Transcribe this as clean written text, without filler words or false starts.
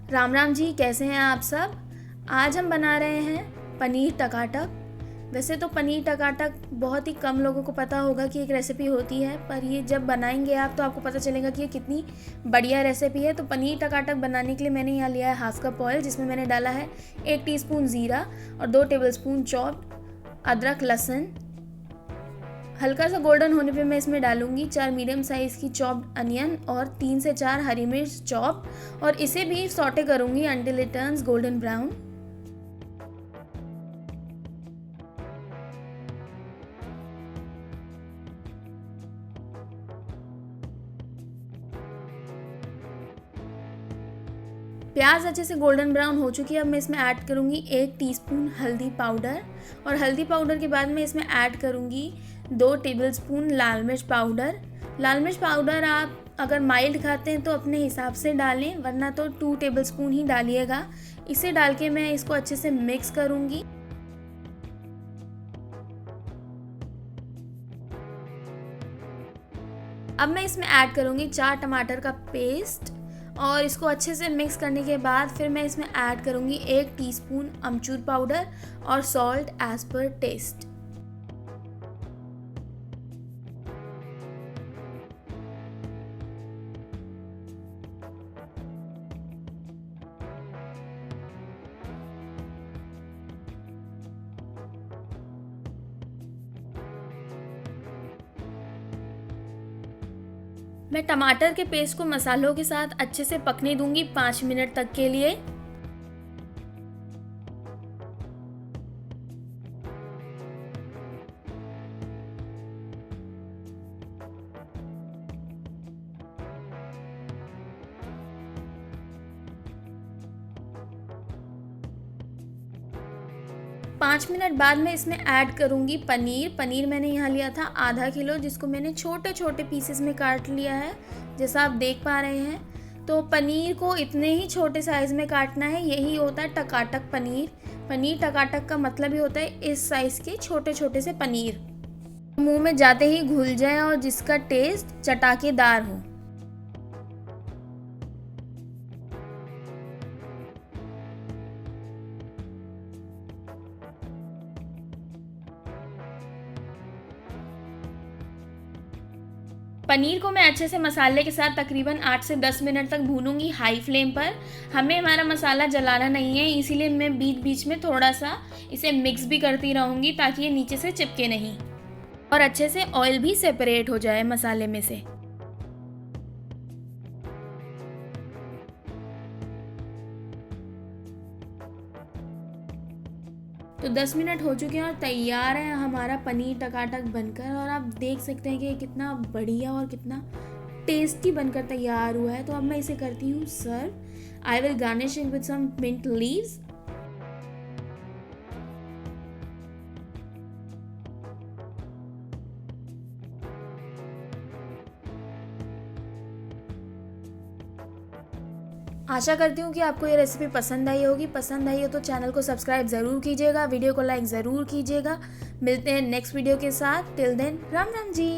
राम राम जी, कैसे हैं आप सब। आज हम बना रहे हैं पनीर टकाटक। वैसे तो पनीर टकाटक बहुत ही कम लोगों को पता होगा कि एक रेसिपी होती है, पर ये जब बनाएंगे आप तो आपको पता चलेगा कि ये कितनी बढ़िया रेसिपी है। तो पनीर टकाटक बनाने के लिए मैंने यहाँ लिया है हाफ कप ऑयल, जिसमें मैंने डाला है 1 टीस्पून ज़ीरा और 2 टेबलस्पून चॉप्ड अदरक लहसुन। हल्का सा गोल्डन होने पे मैं इसमें डालूंगी 4 मीडियम साइज़ की चॉप्ड अनियन और 3 से 4 हरी मिर्च चॉप, और इसे भी सॉटे करूंगी until it turns golden brown. प्याज अच्छे से गोल्डन ब्राउन हो चुकी है। अब मैं इसमें ऐड करूंगी 1 टीस्पून हल्दी पाउडर, और हल्दी पाउडर के बाद मैं इसमें ऐड करूंगी 2 टेबलस्पून लाल मिर्च पाउडर। लाल मिर्च पाउडर आप अगर माइल्ड खाते हैं तो अपने हिसाब से डालें, वरना तो 2 टेबलस्पून ही डालिएगा। इसे डाल के मैं इसको अच्छे से मिक्स करूंगी। अब मैं इसमें ऐड करूंगी 4 टमाटर का पेस्ट, और इसको अच्छे से मिक्स करने के बाद फिर मैं इसमें ऐड करूंगी 1 टीस्पून अमचूर पाउडर और सॉल्ट एज पर टेस्ट। मैं टमाटर के पेस्ट को मसालों के साथ अच्छे से पकने दूंगी 5 मिनट तक के लिए। 5 मिनट बाद मैं इसमें ऐड करूंगी पनीर मैंने यहाँ लिया था आधा किलो, जिसको मैंने छोटे छोटे पीसेस में काट लिया है, जैसा आप देख पा रहे हैं। तो पनीर को इतने ही छोटे साइज़ में काटना है, यही होता है टकाटक पनीर। पनीर टकाटक का मतलब ही होता है इस साइज़ के छोटे छोटे से पनीर, मुंह में जाते ही घुल जाए और जिसका टेस्ट चटाकेदार हो। पनीर को मैं अच्छे से मसाले के साथ तकरीबन 8 से 10 मिनट तक भूनूंगी हाई फ्लेम पर। हमें हमारा मसाला जलाना नहीं है, इसीलिए मैं बीच बीच में थोड़ा सा इसे मिक्स भी करती रहूँगी ताकि ये नीचे से चिपके नहीं और अच्छे से ऑयल भी सेपरेट हो जाए मसाले में से। तो 10 मिनट हो चुके हैं और तैयार है हमारा पनीर टकाटक बनकर, और आप देख सकते हैं कि कितना बढ़िया और कितना टेस्टी बनकर तैयार हुआ है। तो अब मैं इसे करती हूँ serve. I will garnish it with some mint leaves. आशा करती हूँ कि आपको ये रेसिपी पसंद आई होगी। पसंद आई हो तो चैनल को सब्सक्राइब ज़रूर कीजिएगा, वीडियो को लाइक ज़रूर कीजिएगा। मिलते हैं नेक्स्ट वीडियो के साथ। Till then Ram Ram ji.